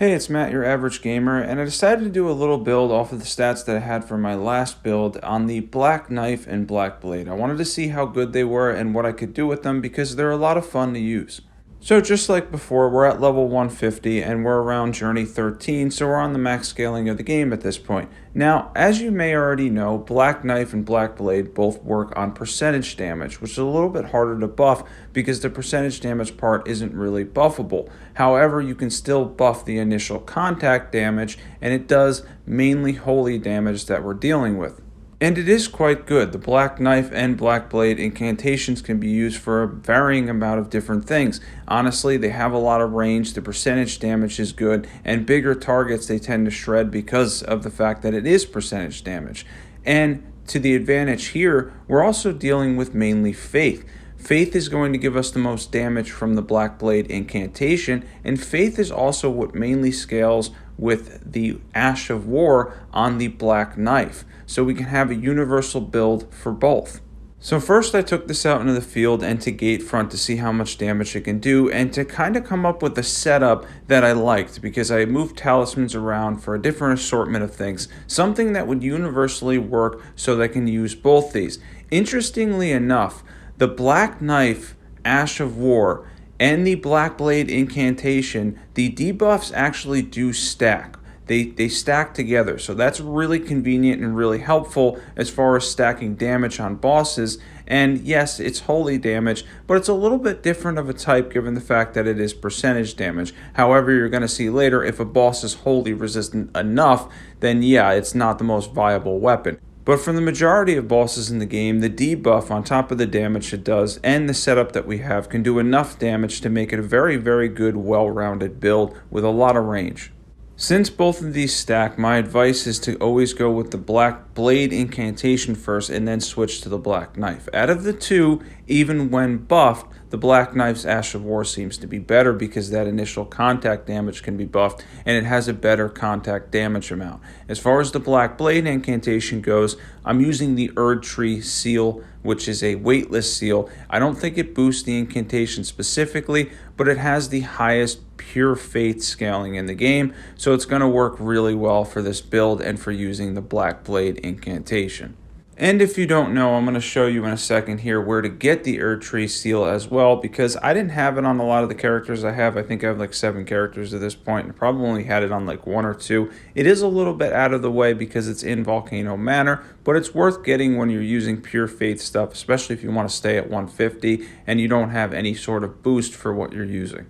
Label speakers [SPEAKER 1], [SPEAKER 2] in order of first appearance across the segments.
[SPEAKER 1] Hey, it's Matt, your average gamer, and I decided to do a little build off of the stats that I had for my last build on the Black Knife and Black Blade. I wanted to see how good they were and what I could do with them because they're a lot of fun to use. So just like before, we're at level 150 and we're around journey 13, so we're on the max scaling of the game at this point. Now, as you may already know, Black Knife and Black Blade both work on percentage damage, which is a little bit harder to buff because the percentage damage part isn't really buffable. However, you can still buff the initial contact damage, and it does mainly holy damage that we're dealing with. And it is quite good. The Black Knife and Black Blade incantations can be used for a varying amount of different things. Honestly, they have a lot of range, the percentage damage is good, and bigger targets they tend to shred because of the fact that it is percentage damage. And to the advantage here, we're also dealing with mainly Faith. Faith is going to give us the most damage from the Black Blade incantation, and Faith is also what mainly scales with the Ash of War on the Black Knife. So we can have a universal build for both. So first I took this out into the field and to gate front to see how much damage it can do and to kind of come up with a setup that I liked because I moved talismans around for a different assortment of things, something that would universally work so that I can use both these. Interestingly enough, the Black Knife Ash of War and the Black Blade incantation, the debuffs actually do stack. They stack together, so that's really convenient and really helpful as far as stacking damage on bosses. And yes, it's holy damage, but it's a little bit different of a type given the fact that it is percentage damage. However, you're going to see later if a boss is holy resistant enough, then yeah, it's not the most viable weapon. But for the majority of bosses in the game, the debuff on top of the damage it does and the setup that we have can do enough damage to make it a very, very good, well-rounded build with a lot of range. Since both of these stack, my advice is to always go with the Black Blade incantation first and then switch to the Black Knife. Out of the two, even when buffed, the Black Knife's Ash of War seems to be better because that initial contact damage can be buffed and it has a better contact damage amount. As far as the Black Blade incantation goes, I'm using the Erdtree Seal, which is a weightless seal. I don't think it boosts the incantation specifically, but it has the highest pure faith scaling in the game, so it's going to work really well for this build and for using the Black Blade incantation. And if you don't know, I'm going to show you in a second here where to get the Erdtree Seal as well, because I didn't have it on a lot of the characters I have. I think I have like 7 characters at this point, and probably only had it on like 1 or 2. It is a little bit out of the way because it's in Volcano Manor, but it's worth getting when you're using pure faith stuff, especially if you want to stay at 150 and you don't have any sort of boost for what you're using.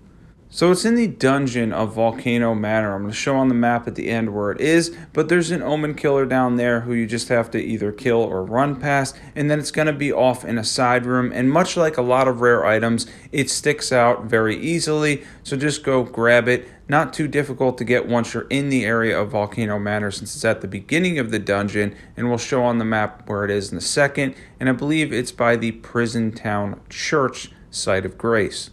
[SPEAKER 1] So it's in the dungeon of Volcano Manor. I'm going to show on the map at the end where it is, but there's an Omen Killer down there who you just have to either kill or run past, and then it's going to be off in a side room, and much like a lot of rare items, it sticks out very easily, so just go grab it. Not too difficult to get once you're in the area of Volcano Manor since it's at the beginning of the dungeon, and we'll show on the map where it is in a second, and I believe it's by the Prison Town Church Site of Grace.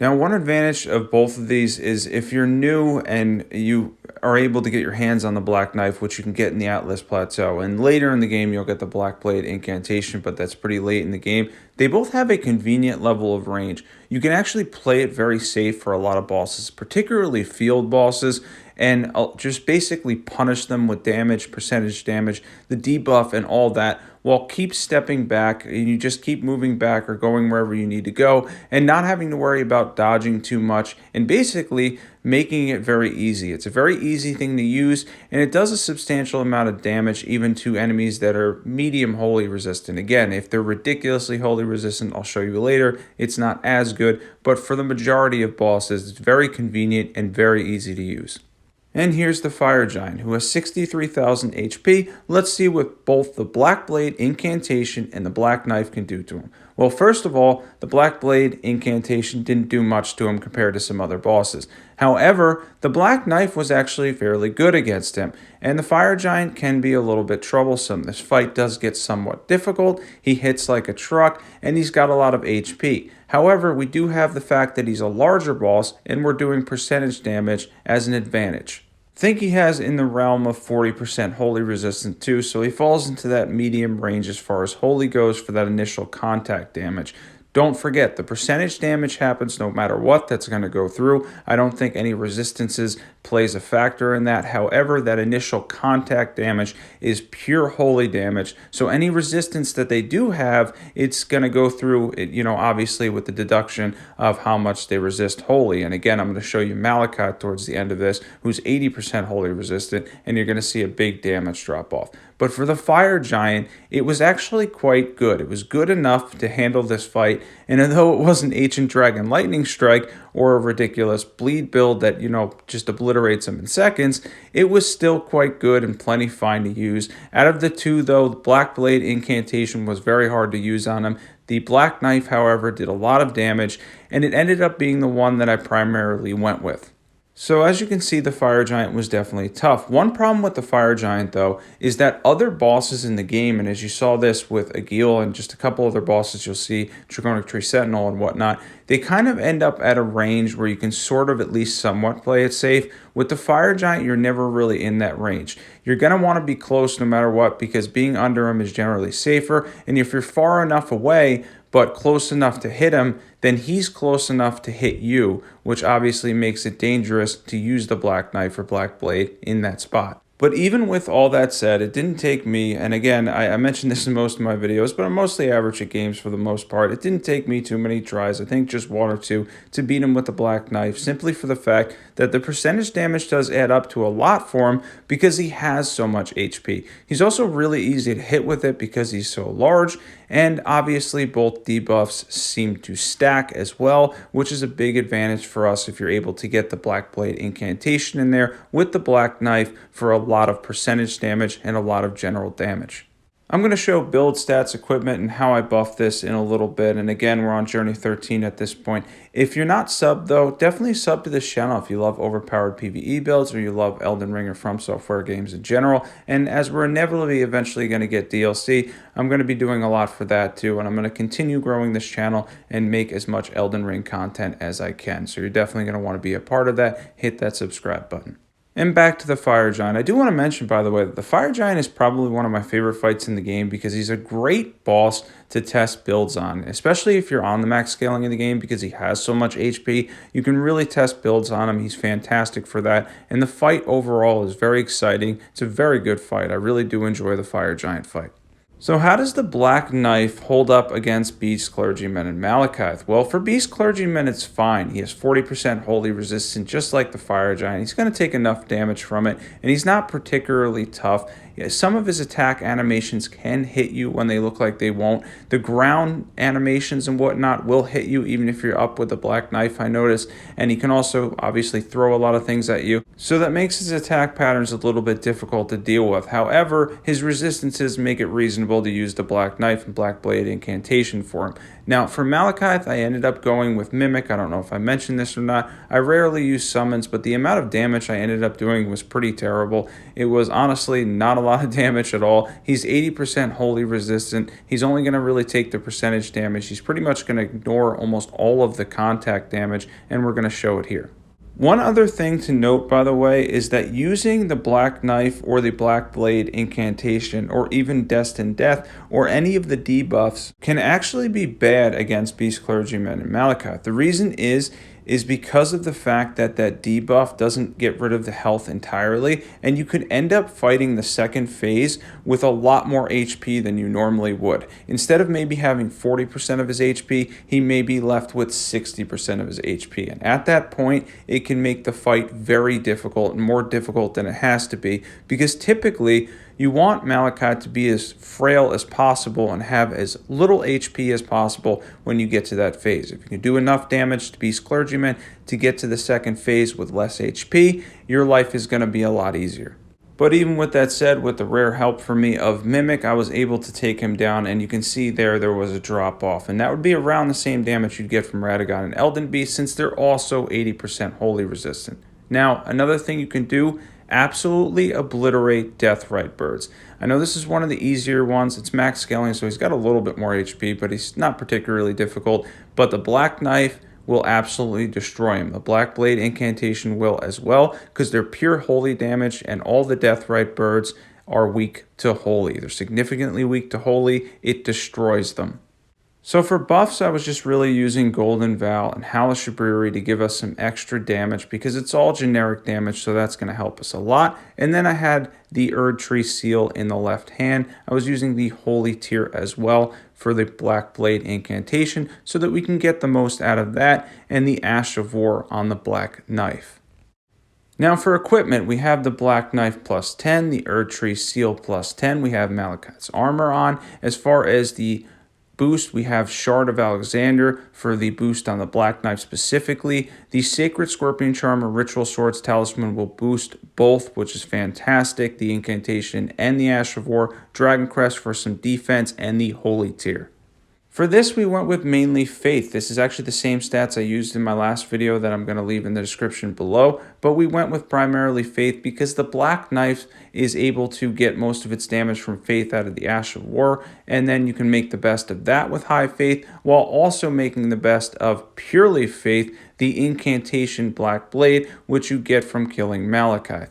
[SPEAKER 1] Now, one advantage of both of these is if you're new and you are able to get your hands on the Black Knife, which you can get in the Atlas Plateau, and later in the game you'll get the Black Blade incantation, but that's pretty late in the game. They both have a convenient level of range. You can actually play it very safe for a lot of bosses, particularly field bosses, and just basically punish them with damage, percentage damage, the debuff, and all that, while keep stepping back, and you just keep moving back or going wherever you need to go, and not having to worry about dodging too much, and basically making it very easy. It's a very easy thing to use, and it does a substantial amount of damage even to enemies that are medium holy resistant. Again, if they're ridiculously holy resistant, I'll show you later, it's not as good, but for the majority of bosses, it's very convenient and very easy to use. And here's the Fire Giant, who has 63,000 HP. Let's see what both the Black Blade incantation and the Black Knife can do to him. Well, first of all, the Black Blade incantation didn't do much to him compared to some other bosses. However, the Black Knife was actually fairly good against him, and the Fire Giant can be a little bit troublesome. This fight does get somewhat difficult. He hits like a truck, and he's got a lot of HP. However, we do have the fact that he's a larger boss, and we're doing percentage damage as an advantage. I think he has in the realm of 40% holy resistant too, so he falls into that medium range as far as holy goes for that initial contact damage. Don't forget, the percentage damage happens no matter what. That's going to go through. I don't think any resistances plays a factor in that. However, that initial contact damage is pure holy damage. So any resistance that they do have, it's going to go through, obviously with the deduction of how much they resist holy. And again, I'm going to show you Malekith towards the end of this, who's 80% holy resistant, and you're going to see a big damage drop off. But for the Fire Giant, it was actually quite good. It was good enough to handle this fight, and although it wasn't Ancient Dragon Lightning Strike or a ridiculous bleed build that, just obliterates him in seconds, it was still quite good and plenty fine to use. Out of the two, though, the Black Blade Incantation was very hard to use on him. The Black Knife, however, did a lot of damage, and it ended up being the one that I primarily went with. So as you can see, the Fire Giant was definitely tough. One problem with the Fire Giant, though, is that other bosses in the game, and as you saw this with Agil and just a couple other bosses you'll see, Dragoncrest Sentinel and whatnot, they kind of end up at a range where you can sort of at least somewhat play it safe. With the Fire Giant, you're never really in that range. You're going to want to be close no matter what, because being under him is generally safer, and if you're far enough away, but close enough to hit him, then he's close enough to hit you, which obviously makes it dangerous to use the Black Knife or Black Blade in that spot. But even with all that said, it didn't take me, and again, I mentioned this in most of my videos, but I'm mostly average at games for the most part. It didn't take me too many tries, I think just one or two, to beat him with the Black Knife, simply for the fact that the percentage damage does add up to a lot for him because he has so much HP. He's also really easy to hit with it because he's so large, and obviously both debuffs seem to stack as well, which is a big advantage for us if you're able to get the Black Blade Incantation in there with the Black Knife for a lot of percentage damage and a lot of general damage. I'm going to show build stats, equipment, and how I buff this in a little bit. And again, we're on Journey 13 at this point. If you're not subbed, though, definitely sub to this channel if you love overpowered PvE builds or you love Eldenring or From Software games in general. And as we're inevitably eventually going to get DLC, I'm going to be doing a lot for that too. And I'm going to continue growing this channel and make as much Eldenring content as I can. So you're definitely going to want to be a part of that. Hit that subscribe button. And back to the Fire Giant. I do want to mention, by the way, that the Fire Giant is probably one of my favorite fights in the game because he's a great boss to test builds on, especially if you're on the max scaling in the game because he has so much HP. You can really test builds on him. He's fantastic for that. And the fight overall is very exciting. It's a very good fight. I really do enjoy the Fire Giant fight. So how does the Black Knife hold up against Beast Clergyman and Malekith? Well, for Beast Clergyman, it's fine. He has 40% holy resistance, just like the Fire Giant. He's going to take enough damage from it, and he's not particularly tough. Some of his attack animations can hit you when they look like they won't. The ground animations and whatnot will hit you even if you're up with the Black Knife, I noticed. And he can also obviously throw a lot of things at you. So that makes his attack patterns a little bit difficult to deal with. However, his resistances make it reasonable to use the Black Knife and Black Blade Incantation for him. Now, for Malekith, I ended up going with Mimic. I don't know if I mentioned this or not. I rarely use summons, but the amount of damage I ended up doing was pretty terrible. It was honestly not a lot of damage at all. He's 80% holy resistant. He's only going to really take the percentage damage. He's pretty much going to ignore almost all of the contact damage, and we're going to show it here. One other thing to note, by the way, is that using the Black Knife or the Black Blade Incantation or even Destined Death or any of the debuffs can actually be bad against Beast Clergyman and Malekith. The reason is because of the fact that that debuff doesn't get rid of the health entirely, and you could end up fighting the second phase with a lot more HP than you normally would. Instead of maybe having 40% of his HP, he may be left with 60% of his HP. And at that point, it can make the fight very difficult and more difficult than it has to be, because typically you want Malekith to be as frail as possible and have as little HP as possible when you get to that phase. If you can do enough damage to Beast Clergyman to get to the second phase with less HP, your life is going to be a lot easier. But even with that said, with the rare help for me of Mimic, I was able to take him down, and you can see there was a drop off. And that would be around the same damage you'd get from Radagon and Elden Beast, since they're also 80% holy resistant. Now, another thing you can do, absolutely obliterate Deathrite Birds. I know this is one of the easier ones. It's max scaling, so he's got a little bit more HP, but he's not particularly difficult. But the Black Knife will absolutely destroy him. The Black Blade Incantation will as well, because they're pure holy damage, and all the Deathrite Birds are weak to holy. They're significantly weak to holy. It destroys them. So for buffs, I was just really using Golden Vow and Howl Shabriri to give us some extra damage because it's all generic damage, so that's going to help us a lot. And then I had the Erdtree Seal in the left hand. I was using the Holy Tear as well for the Black Blade Incantation so that we can get the most out of that, and the Ash of War on the Black Knife. Now for equipment, we have the Black Knife plus 10, the Erdtree Seal plus 10, we have Malekith's armor on. As far as the boost, we have Shard of Alexander for the boost on the Black Knife specifically. The Sacred Scorpion Charm or Ritual Swords Talisman will boost both, which is fantastic. The Incantation and the Ash of War, Dragoncrest for some defense, and the Holy Tear. For this, we went with mainly Faith. This is actually the same stats I used in my last video that I'm going to leave in the description below, but we went with primarily Faith because the Black Knife is able to get most of its damage from Faith out of the Ash of War, and then you can make the best of that with High Faith, while also making the best of purely Faith, the Incantation Black Blade, which you get from killing Malekith.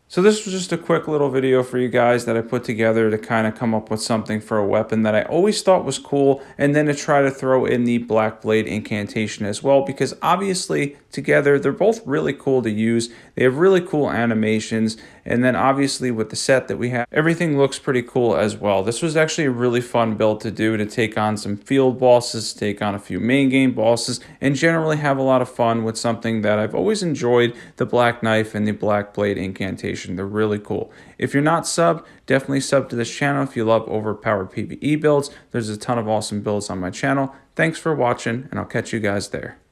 [SPEAKER 1] So this was just a quick little video for you guys that I put together to kind of come up with something for a weapon that I always thought was cool, and then to try to throw in the Black Blade Incantation as well, because obviously together they're both really cool to use. They have really cool animations, and then obviously with the set that we have, everything looks pretty cool as well. This was actually a really fun build to do, to take on some field bosses, take on a few main game bosses, and generally have a lot of fun with something that I've always enjoyed, the Black Knife and the Black Blade Incantation. They're really cool. If you're not subbed, definitely sub to this channel if you love overpowered PvE builds. There's a ton of awesome builds on my channel. Thanks for watching, and I'll catch you guys there.